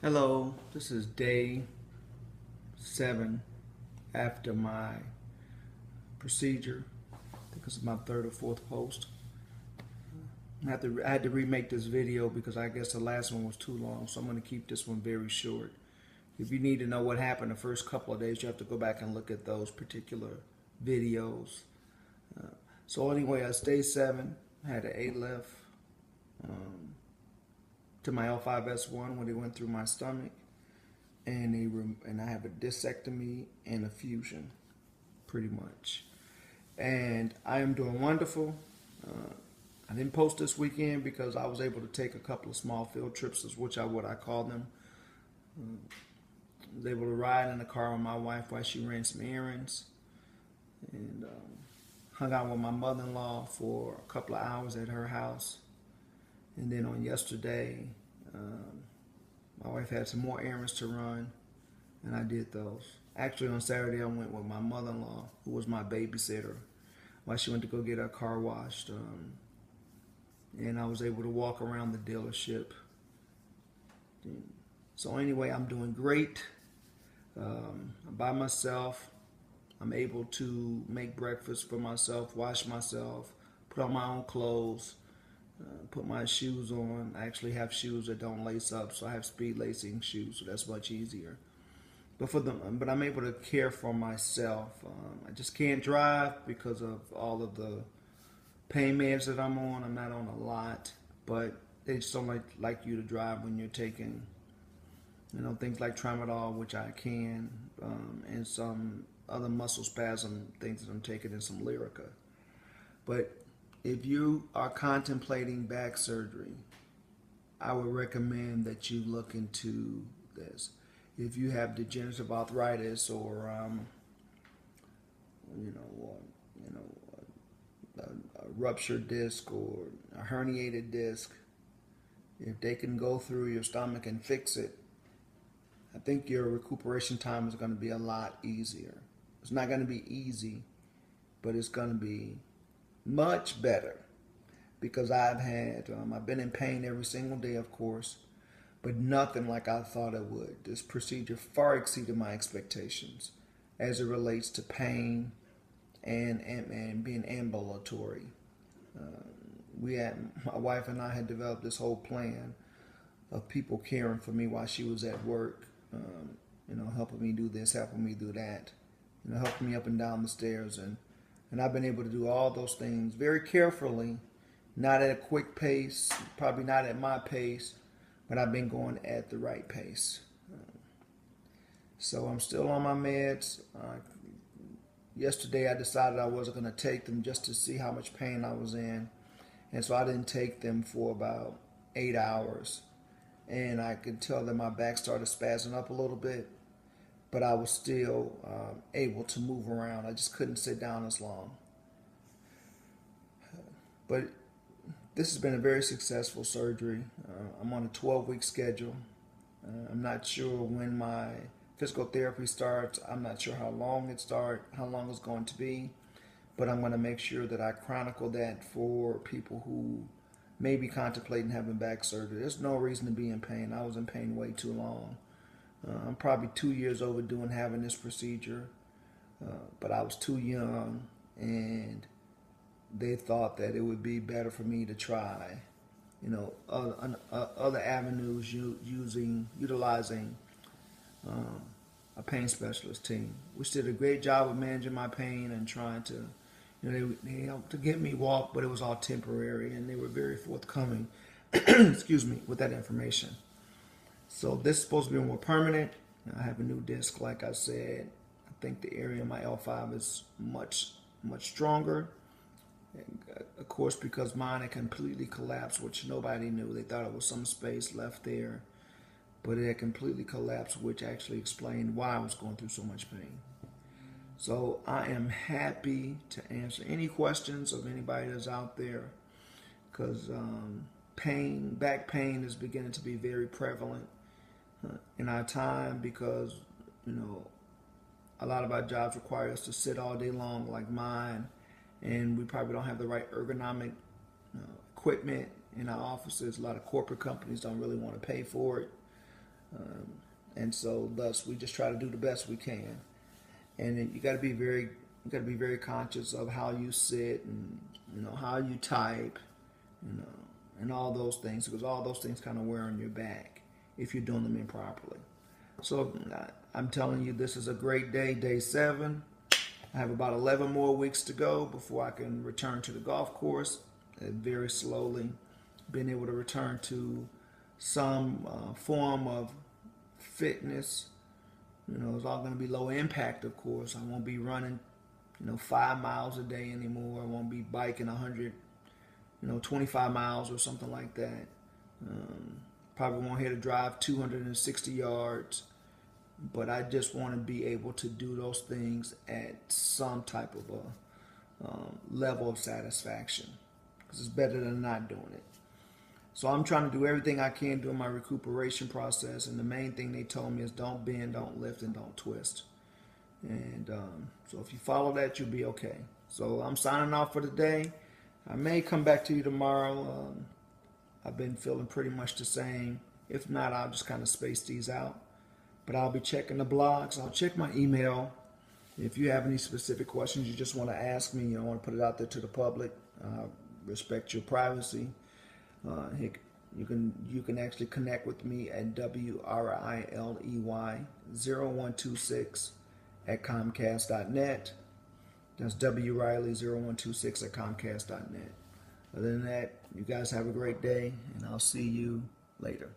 Hello, this is day 7 after my procedure. I think this is my third or fourth post. I had to remake this video because I guess the last one was too long, so I'm going to keep this one very short. If you need to know what happened the first couple of days, you have to go back and look at those particular videos. So anyway, I day 7, I had an ALIF to my L5S1 when they went through my stomach. And I have a discectomy and a fusion, pretty much. And I am doing wonderful. I didn't post this weekend because I was able to take a couple of small field trips, which I what I call them. I was able to ride in the car with my wife while she ran some errands, and hung out with my mother-in-law for a couple of hours at her house. And then on yesterday, my wife had some more errands to run, and I did those. Actually, on Saturday, I went with my mother-in-law, who was my babysitter, while she went to go get her car washed. And I was able to walk around the dealership. So anyway, I'm doing great. I'm by myself. I'm able to make breakfast for myself, wash myself, put on my own clothes, put my shoes on. I actually have shoes that don't lace up, so I have speed lacing shoes, so that's much easier. But I'm able to care for myself. I just can't drive because of all of the pain meds that I'm on. I'm not on a lot, but they just don't like you to drive when you're taking, things like tramadol, which I can, and some other muscle spasm things that I'm taking, and some Lyrica. But if you are contemplating back surgery, I would recommend that you look into this. If you have degenerative arthritis or a ruptured disc or a herniated disc, if they can go through your stomach and fix it, I think your recuperation time is going to be a lot easier. It's not going to be easy, but it's going to be much better, because I've been in pain every single day, of course, but nothing like I thought it would. This procedure far exceeded my expectations as it relates to pain and being ambulatory. My wife and I had developed this whole plan of people caring for me while she was at work, helping me do this, helping me do that, helping me up and down the stairs, and I've been able to do all those things very carefully, not at a quick pace, probably not at my pace, but I've been going at the right pace. So I'm still on my meds. Yesterday I decided I wasn't going to take them just to see how much pain I was in. And so I didn't take them for about 8 hours. And I could tell that my back started spazzing up a little bit, but I was still able to move around. I just couldn't sit down as long. But this has been a very successful surgery. I'm on a 12-week schedule. I'm not sure when my physical therapy starts. I'm not sure how long it's going to be, but I'm going to make sure that I chronicle that for people who may be contemplating having back surgery. There's no reason to be in pain. I was in pain way too long. I'm probably 2 years overdue having this procedure, but I was too young, and they thought that it would be better for me to try, other avenues utilizing a pain specialist team, which did a great job of managing my pain and trying to, they helped to get me walk, but it was all temporary, and they were very forthcoming, excuse me, with that information. So this is supposed to be more permanent. I have a new disc, like I said. I think the area in my L5 is much stronger. And of course, because mine had completely collapsed, which nobody knew. They thought it was some space left there, but it had completely collapsed, which actually explained why I was going through so much pain. So I am happy to answer any questions of anybody that's out there, because back pain is beginning to be very prevalent in our time, because a lot of our jobs require us to sit all day long, like mine, and we probably don't have the right ergonomic equipment in our offices. A lot of corporate companies don't really want to pay for it. And so thus we just try to do the best we can. And then you got to be very conscious of how you sit and how you type, and all those things, because all those things kind of wear on your back if you're doing them improperly. So I'm telling you, this is a great day, day 7. I have about 11 more weeks to go before I can return to the golf course. Very slowly, being able to return to some form of fitness. It's all going to be low impact, of course. I won't be running, 5 miles a day anymore. I won't be biking 25 miles or something like that. Probably won't hit a drive 260 yards. But I just want to be able to do those things at some type of a level of satisfaction, because it's better than not doing it. So I'm trying to do everything I can during my recuperation process, and the main thing they told me is don't bend, don't lift, and don't twist. And so if you follow that, you'll be okay. So I'm signing off for today. I may come back to you tomorrow. I've been feeling pretty much the same. If not, I'll just kind of space these out. But I'll be checking the blogs. I'll check my email. If you have any specific questions you just want to ask me, you don't want to put it out there to the public, respect your privacy. You can actually connect with me at WRILEY0126 at Comcast.net. That's WRILEY0126 at Comcast.net. Other than that, you guys have a great day, and I'll see you later.